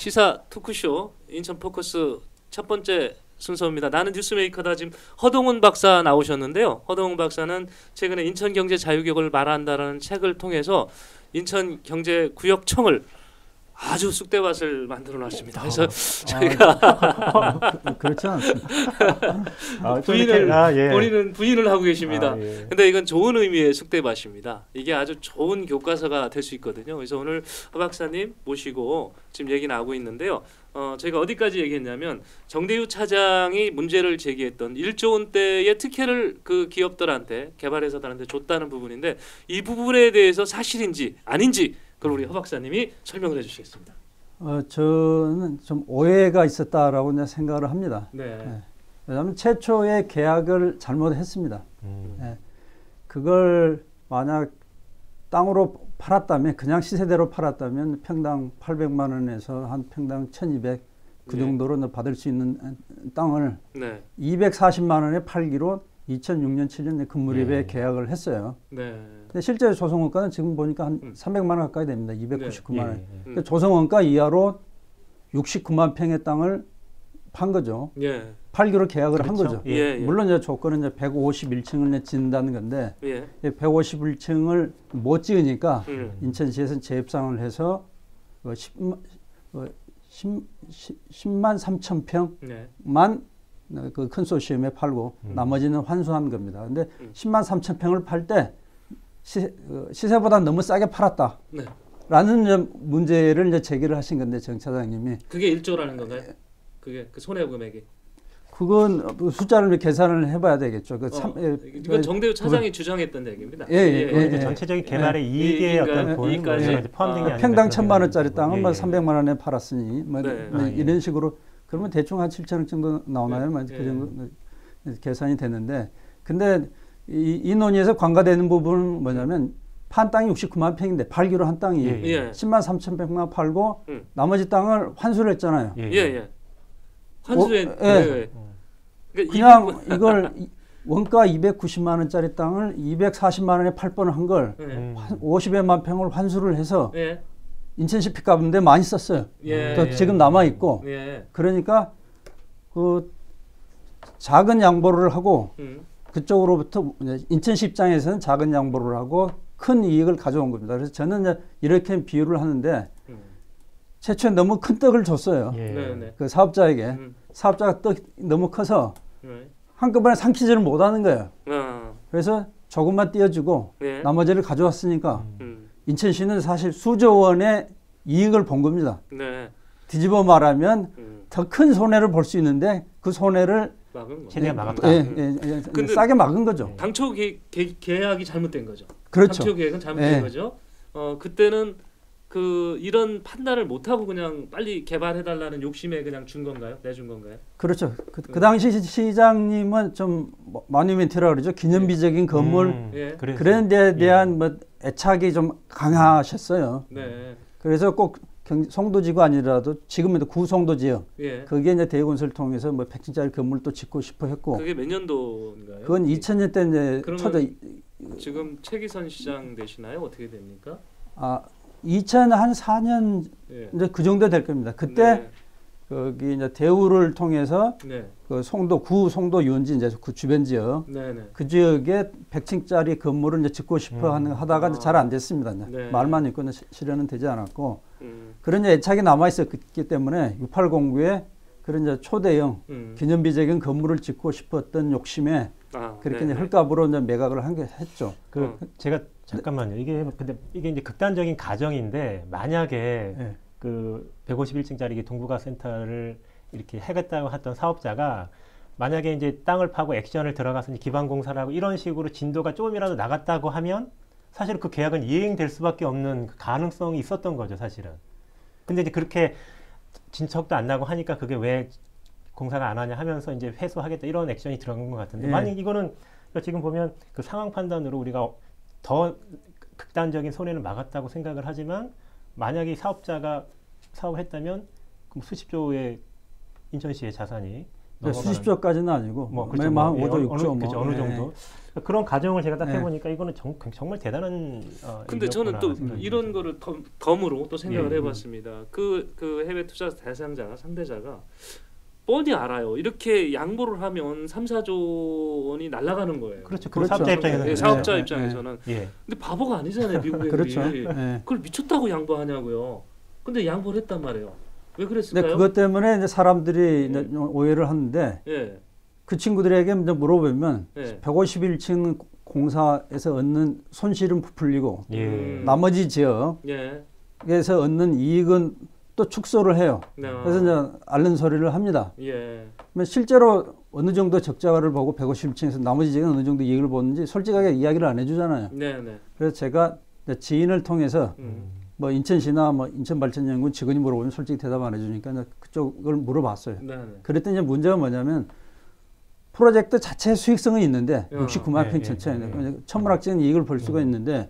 시사 토크쇼 인천 포커스 첫 번째 순서입니다. 나는 뉴스메이커다. 지금 허동훈 박사 나오셨는데요. 허동훈 박사는 최근에 인천경제자유격을 말한다라는 책을 통해서 인천경제구역청을 아주 쑥대밭을 만들어놨습니다. 그래서 저희가 그렇지 않습니다. 본인은 부인을 하고 계십니다. 근데 이건 좋은 의미의 쑥대밭입니다. 이게 아주 좋은 교과서가 될 수 있거든요. 그래서 오늘 허 박사님 모시고 지금 얘기 나오고 있는데요. 저희가 어디까지 얘기했냐면 정대유 차장이 문제를 제기했던 1조 원대의 특혜를 그 기업들한테 개발회사들한테 줬다는 부분인데 이 부분에 대해서 사실인지 아닌지 그걸 우리 허 박사님이 설명을 해주시겠습니다. 저는 좀 오해가 있었다라고 이제 생각을 합니다. 네. 왜냐하면 최초의 계약을 잘못했습니다. 그걸 만약 땅으로 팔았다면 그냥 시세대로 팔았다면 평당 800만 원에서 한 평당 1200 그 정도로 받을 수 있는 땅을 240만 원에 팔기로 2006년 7년에 금무렵에 계약을 했어요. 근데 실제 조성원가는 지금 보니까 한 300만 원 가까이 됩니다. 299만 원. 그러니까 조성원가 이하로 69만 평의 땅을 판 거죠. 팔기로 계약을 한 거죠. 물론 이제 조건은 이제 151층을 짓는다는 건데 151층을 못 지으니까 인천시에서는 재협상을 해서 10만 3천 평만 그 컨소시엄에 팔고 나머지는 환수한 겁니다. 근데 10만 3천 평을 팔 때 시세보다 너무 싸게 팔았다. 라는 문제를 이제 제기를 하신 건데 정 차장님이 그게 1조라는 건가요? 그게 그 손해 금액이? 그건 숫자를 계산을 해봐야 되겠죠. 이건 정대유 차장이 주장했던 얘기입니다. 전체적인 개발의 이익의 어떤 돈 포함된 게 아니라 평당 1,000만 원짜리 땅은 뭐 300만 원에 팔았으니 이런 식으로 그러면 대충 한 7천억 정도 나오나요? 그 정도 계산이 되는데, 근데 이 논의에서 관가되는 부분은 뭐냐면 판 땅이 69만 평인데 팔기로 한 땅이 10만 3천 평만 팔고 나머지 땅을 환수를 했잖아요. 환수에 그냥 이걸 원가 290만 원짜리 땅을 240만 원에 팔 뻔을 한 걸 50여만 평을 환수를 해서 인천시 핏값인데 많이 썼어요. 또 지금 남아 있고 그러니까 그 작은 양보를 하고 그쪽으로부터 인천시 입장에서는 작은 양보를 하고 큰 이익을 가져온 겁니다. 그래서 저는 이렇게 비유를 하는데 최초에 너무 큰 떡을 줬어요. 그 사업자에게. 사업자가 떡이 너무 커서 한꺼번에 삼키지를 못하는 거예요. 그래서 조금만 띄워주고 나머지를 가져왔으니까 인천시는 사실 수조 원의 이익을 본 겁니다. 뒤집어 말하면 더 큰 손해를 볼 수 있는데 그 손해를 최대한 막았다. 싸게 막은 거죠. 당초 계약이 잘못된 거죠. 그렇죠. 당초 계획은 잘못된 거죠. 그때는 이런 판단을 못하고 그냥 빨리 개발해달라는 욕심에 그냥 준 건가요? 내준 건가요? 그렇죠. 그 당시 시장님은 좀 모뉴멘트라고 그러죠. 기념비적인 건물 그런 데에 대한 뭐 애착이 좀 강하셨어요. 그래서 꼭 송도지구 아니라도 지금에도 구송도지역 거기에 이제 대우건설을 통해서 뭐 100층짜리 건물도 짓고 싶어 했고. 그게 몇 년도인가요? 그건 2000년대 이제 초저. 지금 최기선 시장 되시나요? 어떻게 됩니까? 2004년 이제 그 정도 될 겁니다. 그때 거기 이제 대우를 통해서 그 송도 유원지 이제 그 주변 지역 그 지역에 100층짜리 건물을 이제 짓고 싶어 하다가 잘 안 됐습니다. 말만 있고 실현은 되지 않았고 그런 애착이 남아 있었기 때문에 680구에 그런 이제 초대형 기념비적인 건물을 짓고 싶었던 욕심에 그렇게 이제 헐값으로 이제 매각을 했죠. 제가 잠깐만요. 근데 이게 이제 극단적인 가정인데 만약에 그 151층짜리 동부가 센터를 이렇게 하겠다고 했던 사업자가 만약에 이제 땅을 파고 액션을 들어가서 기반 공사를 하고 이런 식으로 진도가 조금이라도 나갔다고 하면 사실 그 계약은 이행될 수밖에 없는 가능성이 있었던 거죠, 사실은. 근데 이제 그렇게 진척도 안 나고 하니까 그게 왜 공사가 안 하냐 하면서 이제 회수하겠다 이런 액션이 들어간 것 같은데 만약 이거는 지금 보면 그 상황 판단으로 우리가 더 극단적인 손해는 막았다고 생각을 하지만 만약에 사업자가 사업을 했다면 수십조의 인천시의 자산이 수십조까지는 아니고 뭐 그렇죠. 한 5조, 6조 그렇죠. 어느 정도. 그런 가정을 제가 딱 해보니까 이거는 정말 대단한. 근데 저는 또 이런 거를 덤으로 또 생각을 해봤습니다. 그 해외 투자 대상자 상대자가 뻔히 알아요. 이렇게 양보를 하면 3, 4조 원이 날아가는 거예요. 그렇죠. 사업자 입장에서는. 네, 사업자 입장에서는. 근데 바보가 아니잖아요, 미국 애들이. 그렇죠. 그걸 미쳤다고 양보하냐고요. 근데 양보를 했단 말이에요. 왜 그랬을까요? 네, 그것 때문에 이제 사람들이 이제 오해를 하는데 그 친구들에게 이제 물어보면 151층 공사에서 얻는 손실은 부풀리고 나머지 지역에서 얻는 이익은 또 축소를 해요. 그래서 이제 앓는 소리를 합니다. 실제로 어느 정도 적자를 보고 151층에서 나머지 지역은 어느 정도 이익을 보는지 솔직하게 이야기를 안 해주잖아요. 그래서 제가 지인을 통해서 뭐 인천시나 뭐 인천발전연구원 직원이 물어보면 솔직히 대답 안 해주니까 그쪽을 물어봤어요. 그랬더니 이제 문제가 뭐냐면 프로젝트 자체 수익성은 있는데 69만 평 전체에 천문학적인 이익을 볼 수가 있는데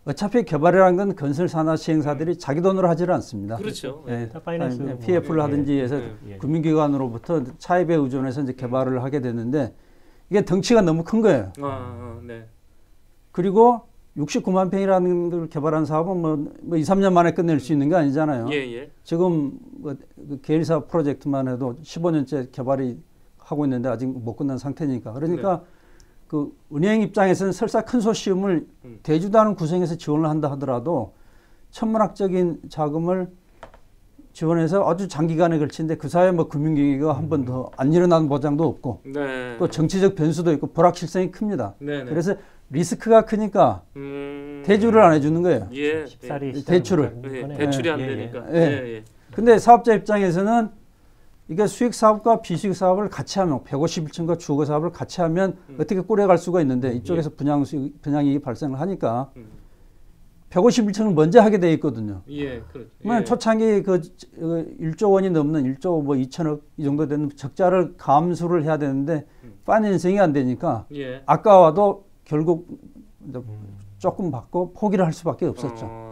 어차피 개발이라는 건 건설사나 시행사들이 자기 돈으로 하지를 않습니다. 그렇죠. PF를 하든지 해서 금융기관으로부터 차입에 의존해서 이제 개발을 하게 되는데 이게 덩치가 너무 큰 거예요. 그리고 69만 평이라는 걸 개발한 사업은 뭐 2, 3년 만에 끝낼 수 있는 게 아니잖아요. 지금 뭐 계일사 프로젝트만 해도 15년째 개발이 하고 있는데 아직 못 끝난 상태니까. 그러니까 그 은행 입장에서는 설사 큰 소시험을 대주도 않은 구성에서 지원을 한다 하더라도 천문학적인 자금을 지원해서 아주 장기간에 걸치는데 그 사이에 뭐 금융위기가 한 번 더 안 일어나는 보장도 없고 또 정치적 변수도 있고 불확실성이 큽니다. 그래서 리스크가 크니까 대주를 안 해주는 거예요. 대출을. 대출이 안 되니까. 근데 사업자 입장에서는 이게 수익 사업과 비수익 사업을 같이 하면 151층과 주거 사업을 같이 하면 어떻게 꾸려갈 수가 있는데 이쪽에서 분양이익이 발생을 하니까 151층을 먼저 하게 돼 있거든요. 그러면 초창기 그 1조 원이 넘는 1조 뭐 2천억 이 정도 되는 적자를 감수를 해야 되는데 파이낸싱이 안 되니까 아까워도 결국 조금 받고 포기를 할 수밖에 없었죠.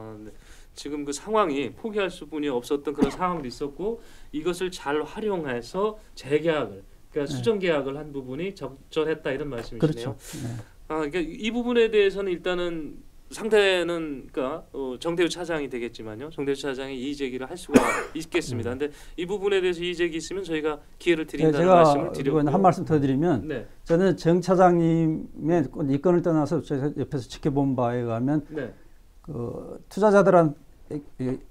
지금 그 상황이 포기할 수뿐이 없었던 그런 상황도 있었고 이것을 잘 활용해서 재계약을 그러니까 수정 계약을 한 부분이 적절했다 이런 말씀이시네요. 그렇죠. 그러니까 이 부분에 대해서는 일단은 상대는 그러니까 정대우 차장이 되겠지만요. 정대우 차장이 이의 제기를 할 수가 있겠습니다. 근데 이 부분에 대해서 이의 제기 있으면 저희가 기회를 드린다는 말씀을 드렸고 한 말씀 더 드리면 저는 정 차장님의 이 건을 떠나서 제가 옆에서 지켜본 바에 의하면 그 투자자들한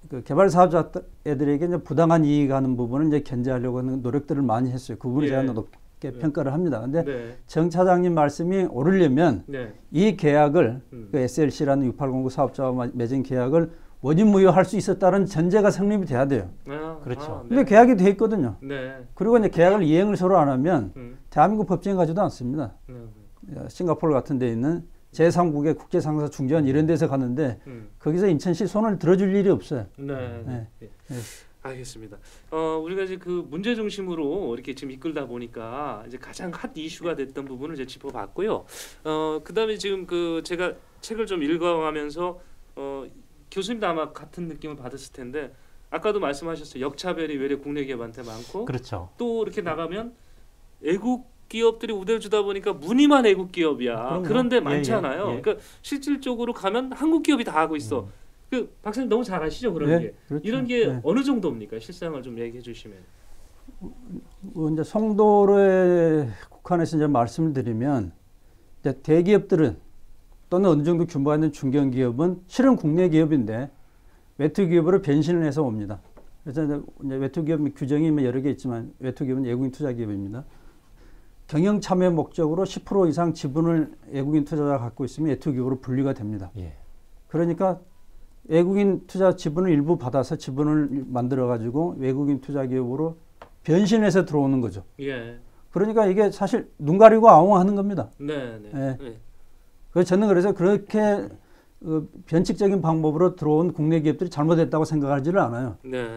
그 개발 사업자들에게 이제 부당한 이익하는 부분을 이제 견제하려고 하는 노력들을 많이 했어요. 그 부분을 제가 높게 평가를 합니다. 근데 정 차장님 말씀이 오르려면 이 계약을 그 SLC라는 6809 사업자와 맺은 계약을 원인 무효할 수 있었다는 전제가 성립이 돼야 돼요. 그렇죠. 근데 계약이 돼 있거든요. 그리고 이제 계약을 이행을 서로 안 하면 대한민국 법정에 가지도 않습니다. 싱가포르 같은 데 있는 제3국의 국제상사 중재원 이런 데서 갔는데 거기서 인천시 손을 들어줄 일이 없어요. 알겠습니다. 우리가 이제 그 문제 중심으로 이렇게 지금 이끌다 보니까 이제 가장 핫 이슈가 됐던 부분을 이제 짚어봤고요. 그다음에 지금 그 제가 책을 좀 읽어가면서 교수님도 아마 같은 느낌을 받았을 텐데 아까도 말씀하셨어요. 역차별이 외래 국내 기업한테 많고 또 이렇게 나가면 애국 기업들이 우대를 주다 보니까 무늬만 애국 기업이야. 그런데 많잖아요. 그러니까 실질적으로 가면 한국 기업이 다 하고 있어. 그 박사님 너무 잘 아시죠 그런 게. 그렇죠. 이런 게 어느 정도입니까? 실상을 좀 얘기해 주시면. 이제 송도에 국한해서 이제 말씀을 드리면 이제 대기업들은 또는 어느 정도 규모가 있는 중견기업은 실은 국내 기업인데 외투기업으로 변신을 해서 옵니다. 그래서 이제 외투기업 규정이 여러 개 있지만 외투기업은 외국인 투자기업입니다. 경영 참여 목적으로 10% 이상 지분을 외국인 투자자가 갖고 있으면 외투기업으로 분류가 됩니다. 그러니까 외국인 투자 지분을 일부 받아서 지분을 만들어 가지고 외국인 투자 기업으로 변신해서 들어오는 거죠. 그러니까 이게 사실 눈 가리고 아웅하는 겁니다. 그래서 저는 그래서 그렇게 변칙적인 방법으로 들어온 국내 기업들이 잘못했다고 생각하지를 않아요.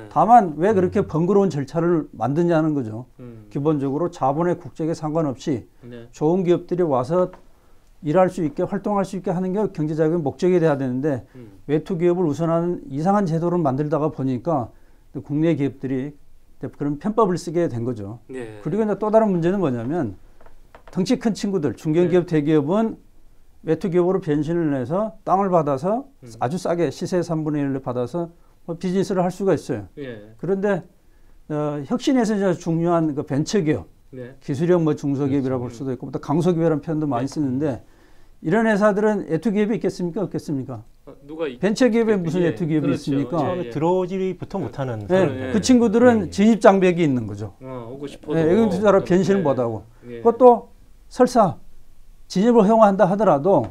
다만 왜 그렇게 번거로운 절차를 만드냐는 거죠. 기본적으로 자본의 국적에 상관없이 좋은 기업들이 와서 일할 수 있게 활동할 수 있게 하는 게 경제자금의 목적이 돼야 되는데 외투 기업을 우선하는 이상한 제도를 만들다가 보니까 국내 기업들이 그런 편법을 쓰게 된 거죠. 네. 그리고 이제 또 다른 문제는 뭐냐면 덩치 큰 친구들, 중견기업, 네. 대기업은 외투 기업으로 변신을 해서 땅을 받아서 아주 싸게 시세 3분의 1을 받아서 뭐 비즈니스를 할 수가 있어요. 네. 그런데 혁신에서 이제 중요한 그 벤처기업, 네. 기술형 뭐 중소기업이라고 볼 수도 있고 또 강소기업이라는 표현도 많이 쓰는데 이런 회사들은 외투 기업이 있겠습니까? 없겠습니까? 누가 벤처기업에 무슨 예. 외투 기업이 그렇죠. 있습니까? 처음에 들어오지부터 못하는 네. 그 친구들은 진입 장벽이 있는 거죠. 오고 싶어도 외국 투자로 변신을 못하고 예. 그것도 설사 진입을 허용한다 하더라도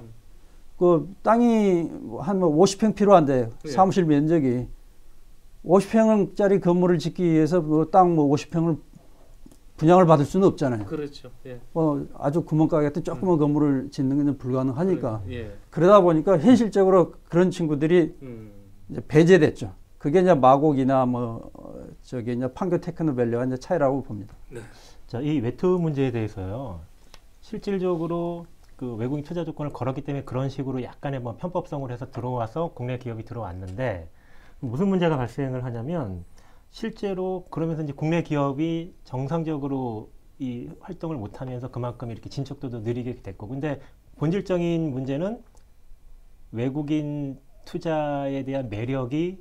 그 땅이 한 뭐 50평 필요한데 사무실 면적이 50평짜리 건물을 짓기 위해서 그 땅 뭐 50평을 분양을 받을 수는 없잖아요. 그렇죠. 예. 아주 구멍가게 같은 조그만 건물을 짓는 건 불가능하니까. 예. 그러다 보니까 현실적으로 그런 친구들이 이제 배제됐죠. 그게 이제 마곡이나 뭐 저기 이제 판교 테크노밸리와 이제 차이라고 봅니다. 네. 자, 이 외투 문제에 대해서요. 실질적으로 그 외국인 투자 조건을 걸었기 때문에 그런 식으로 약간의 뭐 편법성을 해서 들어와서 국내 기업이 들어왔는데 무슨 문제가 발생을 하냐면 실제로 그러면서 이제 국내 기업이 정상적으로 이 활동을 못하면서 그만큼 이렇게 진척도도 느리게 됐고, 근데 본질적인 문제는 외국인 투자에 대한 매력이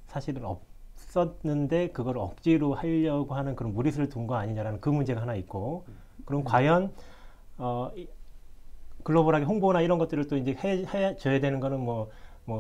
사실은 없었는데 그걸 억지로 하려고 하는 그런 무리수를 둔 거 아니냐라는 그 문제가 하나 있고, 그럼 과연 글로벌하게 홍보나 이런 것들을 또 이제 해줘야 되는 거는 뭐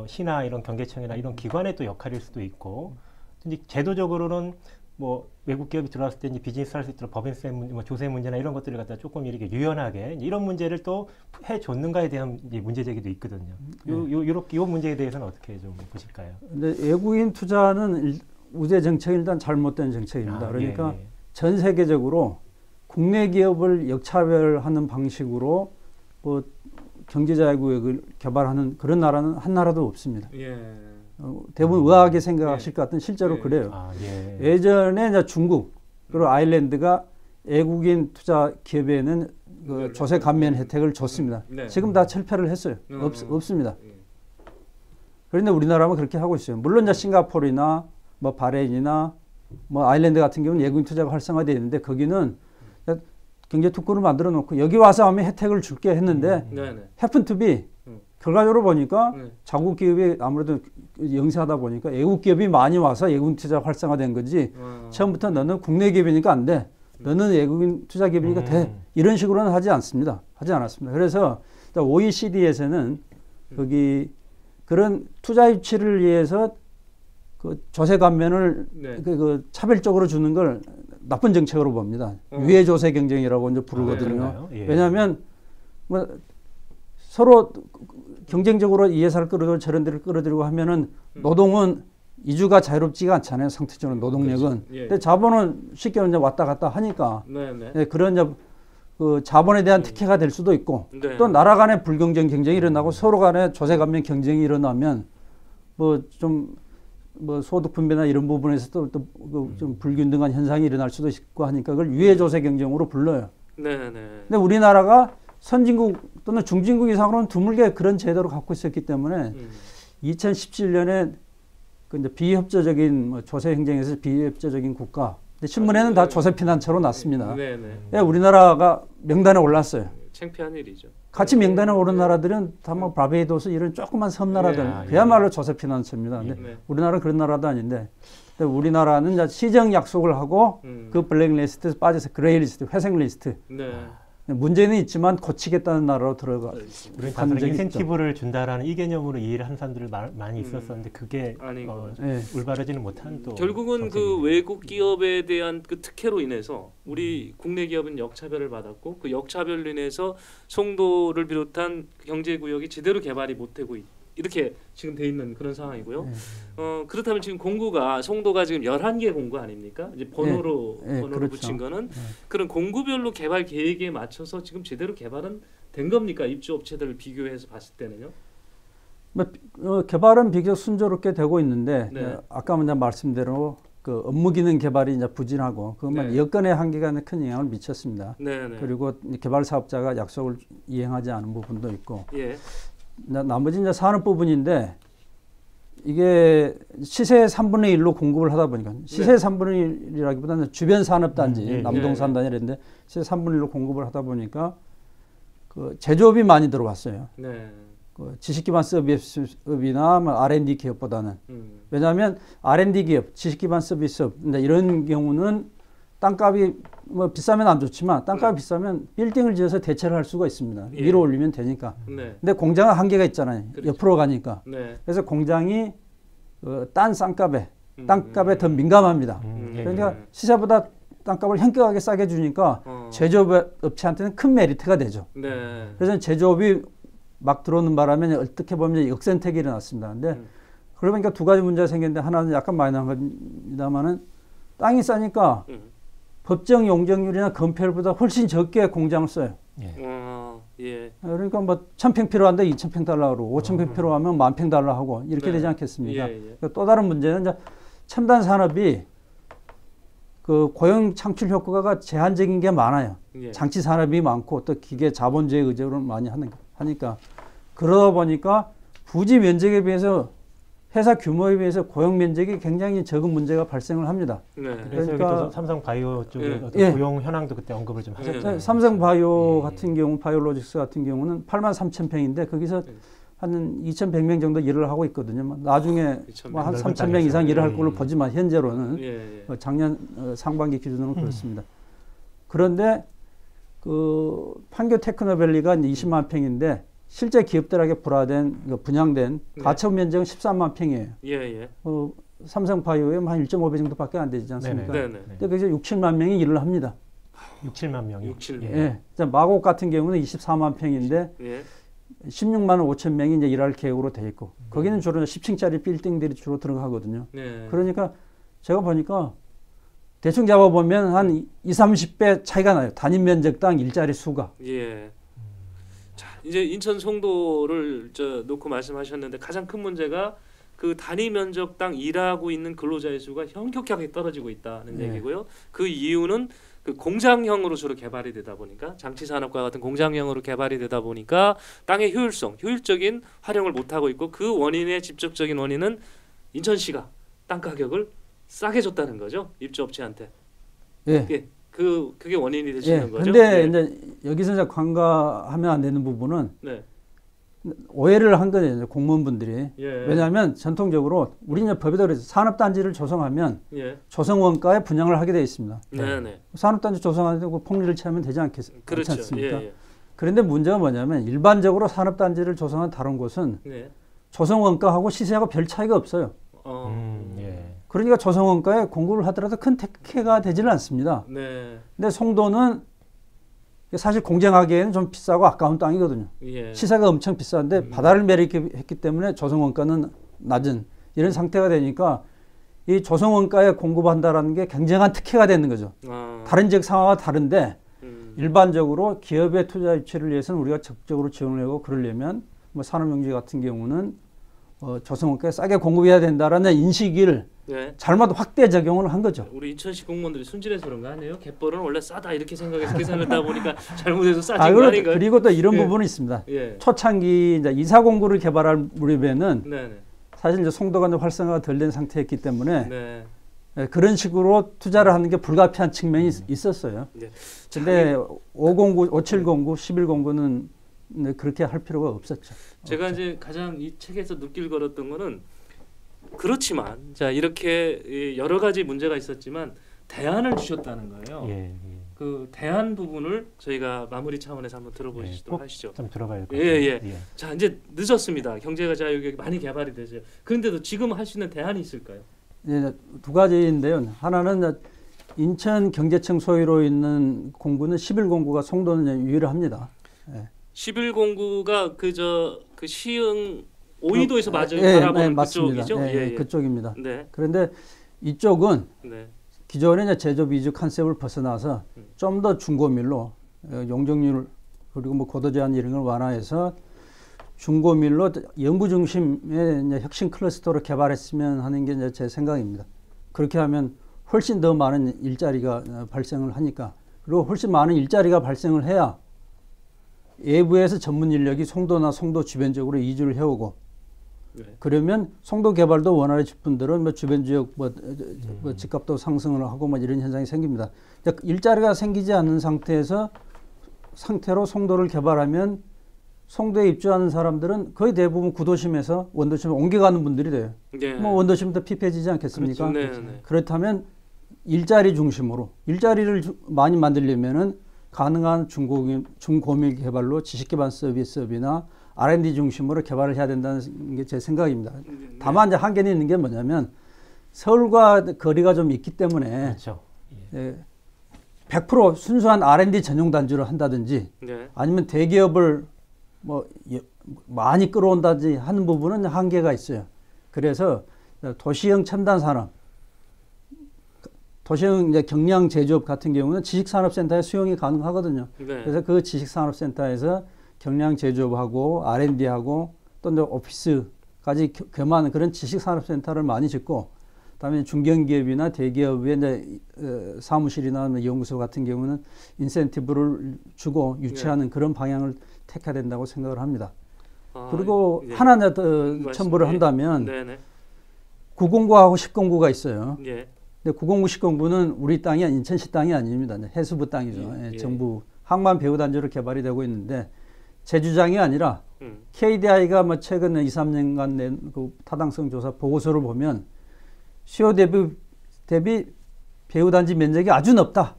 시나 이런 경계청이나 이런 기관의 또 역할일 수도 있고, 이제 제도적으로는 뭐 외국 기업이 들어왔을 때 이제 비즈니스 할 수 있도록 법인세 문제, 뭐 조세 문제나 이런 것들을 갖다 조금 이렇게 유연하게 이런 문제를 또 해줬는가에 대한 이제 문제 제기도 있거든요. 요 문제에 대해서는 어떻게 좀 보실까요? 근데 외국인 투자는 우대 정책이 일단 잘못된 정책입니다. 그러니까 예. 전 세계적으로 국내 기업을 역차별하는 방식으로 뭐 경제자유구역을 개발하는 그런 나라는 한 나라도 없습니다. 예. 대부분 의아하게 생각하실 것 같은 실제로 그래요. 예전에 이제 중국 그리고 아일랜드가 외국인 투자 기업에는 그 조세 감면 혜택을 줬습니다. 지금 다 철폐를 했어요. 없습니다. 그런데 우리나라는 그렇게 하고 있어요. 물론 이제 싱가포르나 뭐 바레인이나 뭐 아일랜드 같은 경우는 외국인 투자가 활성화되어 있는데 거기는 경제 특구를 만들어 놓고 여기 와서 하면 혜택을 줄게 했는데 happen to be 결과적으로 보니까 자국 기업이 아무래도 영세하다 보니까 외국 기업이 많이 와서 외국인 투자 활성화된 거지 처음부터 너는 국내 기업이니까 안 돼. 너는 외국인 투자 기업이니까 돼. 이런 식으로는 하지 않습니다. 하지 않았습니다. 그래서 OECD에서는 거기 그런 투자 유치를 위해서 그 조세 감면을 그 차별적으로 주는 걸 나쁜 정책으로 봅니다. 유해 조세 경쟁이라고 이제 부르거든요. 왜냐하면 뭐 서로 경쟁적으로 이 회사를 끌어들이고 저런 데를 끌어들이고 하면은 노동은 이주가 자유롭지가 않잖아요. 상대적으로 노동력은. 근데 자본은 쉽게 이제 왔다 갔다 하니까 그런 이제 그 자본에 대한 특혜가 될 수도 있고 또 나라 간의 불경쟁 경쟁이 일어나고 서로 간에 조세 감면 경쟁이 일어나면 뭐 좀 뭐 소득 분배나 이런 부분에서도 또 좀 불균등한 현상이 일어날 수도 있고 하니까 그걸 유해 조세 경쟁으로 불러요. 근데 우리나라가 선진국 또는 중진국 이상으로는 드물게 그런 제도를 갖고 있었기 때문에 2017년에 그 이제 비협조적인 뭐 조세 행정에서 비협조적인 국가. 근데 신문에는 다 조세 피난처로 났습니다. 우리나라가 명단에 올랐어요. 창피한 일이죠. 같이 명단에 오른 나라들은 다 뭐 바베이도스 이런 조그만 섬 나라들 그야말로 조세 피난처입니다. 근데 우리나라는 그런 나라도 아닌데 우리나라는 이제 시정 약속을 하고 그 블랙리스트에서 빠져서 그레이리스트, 회색 리스트. 문제는 있지만 고치겠다는 나라로 들어가. 우리가 인센티브를 준다라는 이 개념으로 이해를 하는 사람들이 많이 있었었는데 그게 올바르지는 못한 또 결국은 그 외국 기업에 대한 그 특혜로 인해서 우리 국내 기업은 역차별을 받았고 그 역차별로 인해서 송도를 비롯한 경제구역이 제대로 개발이 못되고 이렇게 지금 돼 있는 그런 상황이고요. 그렇다면 지금 공구가 송도가 지금 11개 공구 아닙니까? 이제 번호로 그렇죠. 붙인 거는 그런 공구별로 개발 계획에 맞춰서 지금 제대로 개발은 된 겁니까? 입주 업체들을 비교해서 봤을 때는요. 개발은 비교적 순조롭게 되고 있는데 아까 먼저 말씀대로 그 업무 기능 개발이 이제 부진하고 그것만 여건의 한계가 큰 영향을 미쳤습니다. 그리고 개발 사업자가 약속을 이행하지 않은 부분도 있고. 나머지 이제 산업 부분인데 이게 시세의 3분의 1로 공급을 하다 보니까 시세의 3분의 1이라기보다는 주변 산업단지, 남동산단지 이랬는데 시세 3분의 1로 공급을 하다 보니까 그 제조업이 많이 들어왔어요. 그 지식기반 서비스업이나 R&D 기업보다는. 왜냐하면 R&D 기업, 지식기반 서비스업 이런 경우는 땅값이 뭐 비싸면 안 좋지만 땅값이 비싸면 빌딩을 지어서 대체를 할 수가 있습니다. 위로 올리면 되니까. 근데 공장은 한계가 있잖아요. 그렇죠. 옆으로 가니까. 그래서 공장이 딴 땅값에 더 민감합니다. 그러니까 시세보다 땅값을 현격하게 싸게 주니까 제조업체한테는 큰 메리트가 되죠. 그래서 제조업이 막 들어오는 바람에 어떻게 보면 역선택이 일어났습니다. 근데 그러니까 두 가지 문제가 생겼는데 하나는 약간 마이너한 겁니다만은 땅이 싸니까 법정 용적률이나 건폐율보다 훨씬 적게 공장을 써요. 그러니까 뭐 1000평 필요한데 2000평 달라 그러고 5000평 필요하면 10,000평 달라 하고 이렇게 되지 않겠습니까? 그러니까 또 다른 문제는 이제 첨단 산업이 그 고용 창출 효과가 제한적인 게 많아요. 장치 산업이 많고 또 기계 자본주의 의존을 많이 하니까 그러다 보니까 부지 면적에 비해서 회사 규모에 비해서 고용 면적이 굉장히 적은 문제가 발생을 합니다. 그래서 여기도 삼성바이오 쪽에 고용 현황도 그때 언급을 좀 하셨잖아요. 삼성바이오 같은 경우, 바이오로직스 같은 경우는 83,000평인데 거기서 한 2,100명 정도 일을 하고 있거든요. 나중에 뭐 한 3,000명 이상 일을 할 걸로 보지만 현재로는 작년 상반기 기준으로 그렇습니다. 그런데 그 판교 테크노밸리가 20만 평인데 실제 기업들에게 분양된 가처분 면적은 13만 평이에요. 삼성바이오에 한 1.5배 정도밖에 안 되지 않습니까? 근데 거기서 6, 7만 명이 일을 합니다. 6, 7만 명이요? 마곡 같은 경우는 24만 평인데 16만 5천 명이 이제 일할 계획으로 돼 있고 거기는 주로 10층짜리 빌딩들이 주로 들어가거든요. 그러니까 제가 보니까 대충 잡아보면 한 20, 30배 차이가 나요. 단위 면적당 일자리 수가. 자, 이제 인천 송도를 놓고 말씀하셨는데 가장 큰 문제가 그 단위 면적당 일하고 있는 근로자의 수가 현격하게 떨어지고 있다는 얘기고요. 그 이유는 그 공장형으로 주로 개발이 되다 보니까 장치 산업과 같은 공장형으로 개발이 되다 보니까 땅의 효율적인 활용을 못 하고 있고 그 원인의 직접적인 원인은 인천시가 땅 가격을 싸게 줬다는 거죠. 입주업체한테. 그게 원인이 되시는 거죠. 근데 이제 여기서 이제 간과하면 안 되는 부분은 오해를 한 거예요. 공무원분들이. 왜냐하면 전통적으로 우리 이제 법에도 산업단지를 조성하면 조성원가에 분양을 하게 되어 있습니다. 산업단지 조성하는데 그 폭리를 취하면 되지 않습니까? 그런데 문제가 뭐냐면 일반적으로 산업단지를 조성한 다른 곳은 조성원가하고 시세하고 별 차이가 없어요. 그러니까 조성원가에 공급을 하더라도 큰 특혜가 되지는 않습니다. 근데 송도는 사실 공정하기에는 좀 비싸고 아까운 땅이거든요. 시세가 엄청 비싼데 바다를 매립했기 때문에 조성원가는 낮은 이런 상태가 되니까 이 조성원가에 공급한다라는 게 굉장한 특혜가 되는 거죠. 다른 지역 상황과 다른데 일반적으로 기업의 투자 유치를 위해서는 우리가 적극적으로 지원을 하고 그러려면 뭐 산업용지 같은 경우는 조성원가에 싸게 공급해야 된다라는 인식을 잘못 확대 적용을 한 거죠. 우리 인천시 공무원들이 순진해서 그런 거 아니에요? 갯벌은 원래 싸다 이렇게 생각해서 계산을 하다 보니까 잘못해서 싸진 거 아닌가요? 그리고 또 이런 부분이 있습니다. 초창기 이제 이사 공구를 개발할 무렵에는 사실 이제 송도가 활성화가 덜 된 상태였기 때문에 그런 식으로 투자를 하는 게 불가피한 측면이 있었어요. 근데 509, 5709, 1109는 그렇게 할 필요가 없었죠. 제가 이제 가장 이 책에서 눈길 걸었던 거는 그렇지만 자 이렇게 여러 가지 문제가 있었지만 대안을 주셨다는 거예요. 그 대안 부분을 저희가 마무리 차원에서 한번 들어보시도록 하시죠. 좀 들어봐야 될 것 같아요. 자 이제 늦었습니다. 경제가 자유교육이 많이 개발이 되죠. 그런데도 지금 할 수 있는 대안이 있을까요? 두 가지인데요. 하나는 인천경제청 소유로 있는 공구는 11공구가 송도는 유일합니다. 11공구가 그 시흥 오이도에서 바라보는 그쪽이죠? 그쪽입니다. 그런데 이쪽은 기존의 이제 제조업 위주 컨셉을 벗어나서 좀 더 중고밀로 용적률 그리고 뭐 고도 제한 이런 걸 완화해서 중고밀로 연구 중심의 이제 혁신 클러스터로 개발했으면 하는 게 이제 제 생각입니다. 그렇게 하면 훨씬 더 많은 일자리가 발생을 하니까 그리고 훨씬 많은 일자리가 발생을 해야 외부에서 전문 인력이 송도나 송도 주변적으로 이주를 해오고 그러면 송도 개발도 원활해질 뿐더러 뭐 주변 지역 뭐 집값도 상승을 하고 뭐 이런 현상이 생깁니다. 일자리가 생기지 않는 상태로 송도를 개발하면 송도에 입주하는 사람들은 거의 대부분 구도심에서 원도심에 옮겨가는 분들이 돼요. 뭐 원도심도 피폐해지지 않겠습니까? 그렇죠. 그렇다면 일자리 중심으로 일자리를 많이 만들려면은 가능한 중고밀 개발로 지식기반 서비스업이나 R&D 중심으로 개발을 해야 된다는 게 제 생각입니다. 다만 이제 한계는 있는 게 뭐냐면 서울과 거리가 좀 있기 때문에 그렇죠. 100% 순수한 R&D 전용 단지로 한다든지 아니면 대기업을 뭐 많이 끌어온다든지 하는 부분은 한계가 있어요. 그래서 도시형 첨단 산업, 도시형 이제 경량 제조업 같은 경우는 지식산업센터에 수용이 가능하거든요. 그래서 그 지식산업센터에서 경량 제조업하고 R&D하고 또 이제 오피스까지 겸하는 그런 지식산업센터를 많이 짓고, 그다음에 중견기업이나 대기업의 이제 사무실이나 연구소 같은 경우는 인센티브를 주고 유치하는 그런 방향을 택해야 된다고 생각을 합니다. 그리고 하나 더 첨부를 한다면 909하고 1009가 있어요. 근데 909, 1009는 우리 땅이 인천시 땅이 아닙니다. 해수부 땅이죠. 정부 항만 배후단지로 개발이 되고 있는데 제 주장이 아니라 KDI가 뭐 최근 2, 3년간 낸 그 타당성 조사 보고서를 보면 수요 대비 배후단지 면적이 아주 넓다.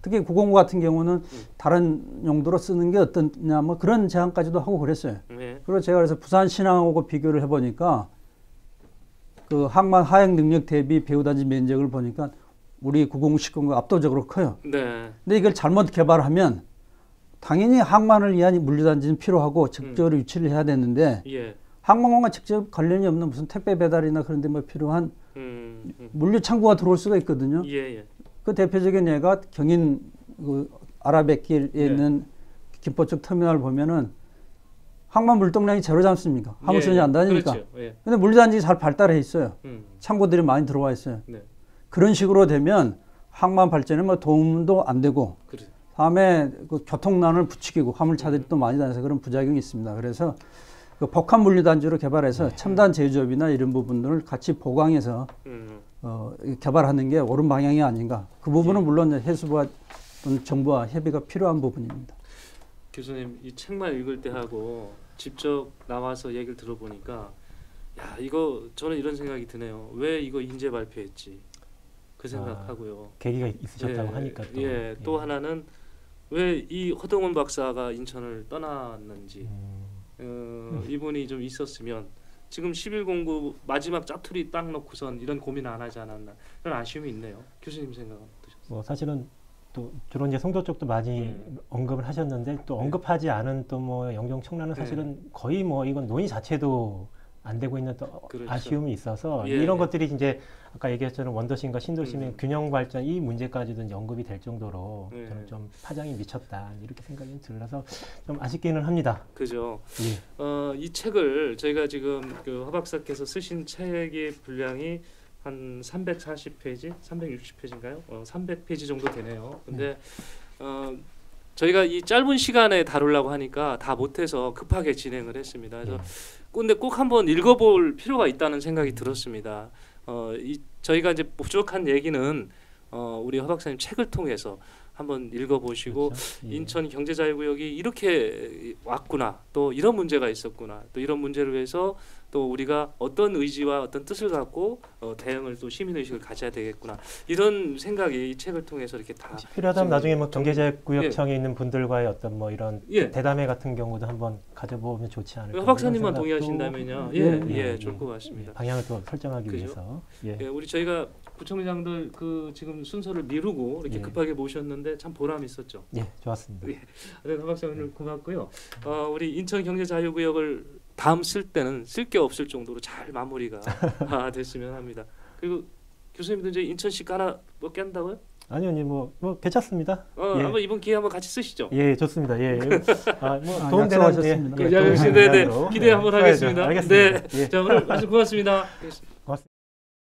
특히 909 같은 경우는 다른 용도로 쓰는 게 어떠냐 뭐 그런 제안까지도 하고 그랬어요. 그리고 제가 그래서 부산 신항하고 비교를 해보니까 그 항만 하행 능력 대비 배후단지 면적을 보니까 우리 909, 1009가 압도적으로 커요. 근데 이걸 잘못 개발하면 당연히 항만을 위한 물류단지는 필요하고 적절히 유치를 해야 되는데 항만공과 직접 관련이 없는 무슨 택배 배달이나 그런 데 뭐 필요한 물류 창구가 들어올 수가 있거든요. 그 대표적인 예가 경인 그 아라뱃길에 있는 김포 쪽 터미널 보면은 항만 물동량이 제로지 않습니까? 화물선이 안 다니니까. 근데 물류단지 잘 발달해 있어요. 창고들이 많이 들어와 있어요. 그런 식으로 되면 항만 발전에 뭐 도움도 안 되고 다음에 그 교통난을 부추기고 화물차들이 또 많이 다녀서 그런 부작용이 있습니다. 그래서 그 복합 물류단지로 개발해서 첨단 제조업이나 이런 부분들을 같이 보강해서 개발하는 게 옳은 방향이 아닌가. 그 부분은 물론 해수부와 또는 정부와 협의가 필요한 부분입니다. 교수님, 이 책만 읽을 때 하고 직접 나와서 얘기를 들어보니까 야, 이거 저는 이런 생각이 드네요. 왜 이거 인재 발표했지? 그 생각하고요. 계기가 있으셨다고 하니까 또. 또 하나는 왜 이 허동원 박사가 인천을 떠났는지 이분이 좀 있었으면 지금 1109 마지막 짜투리 딱 놓고선 이런 고민 안 하지 않았나 그런 아쉬움이 있네요. 교수님 생각은 어떠셨어요? 뭐 사실은 또 주로 이제 송도 쪽도 많이 언급을 하셨는데 또 언급하지 않은 또 뭐 영종 청라는 사실은 거의 뭐 이건 논의 자체도 안 되고 있는 또 아쉬움이 있어서 이런 것들이 이제 아까 얘기했처럼 원도심과 신도심의 균형 발전 이 문제까지도 이제 언급이 될 정도로 저는 좀 파장이 미쳤다 이렇게 생각이 들어서 좀 아쉽기는 합니다. 그죠. 이 책을 저희가 지금 그 허 박사께서 쓰신 책의 분량이 한 340페이지, 360페이지인가요? 300페이지 정도 되네요. 근데 저희가 이 짧은 시간에 다루려고 하니까 다 못해서 급하게 진행을 했습니다. 그래서 근데 꼭 한번 읽어볼 필요가 있다는 생각이 들었습니다. 저희가 이제 부족한 얘기는 우리 허 박사님 책을 통해서 한번 읽어보시고 인천 경제자유구역이 이렇게 왔구나, 또 이런 문제가 있었구나, 또 이런 문제를 위해서 또 우리가 어떤 의지와 어떤 뜻을 갖고 대응을 또 시민의식을 가져야 되겠구나 이런 생각이 이 책을 통해서 이렇게 다 필요하다면 나중에 뭐 경제자유구역청에 있는 분들과의 어떤 뭐 이런 대담회 같은 경우도 한번 가져보면 좋지 않을까. 허 박사님만 동의하신다면요, 좋을 것 같습니다. 방향을 또 설정하기 위해서. 우리 저희가 구청장들 그 지금 순서를 미루고 이렇게 급하게 모셨는데 참 보람 있었죠. 좋았습니다. 허 박사님 고맙고요. 우리 인천 경제자유구역을 다음 쓸 때는 쓸 게 없을 정도로 잘 마무리가 됐으면 합니다. 그리고 교수님도 이제 인천시 하나 뭐 깬다고요? 아니요, 뭐 괜찮습니다. 한번 이번 기회에 한번 같이 쓰시죠. 좋습니다. 뭐 도움되는 하셨습니다. 기대 한번 하겠습니다. 알겠습니다. 자, 오늘 아주 고맙습니다.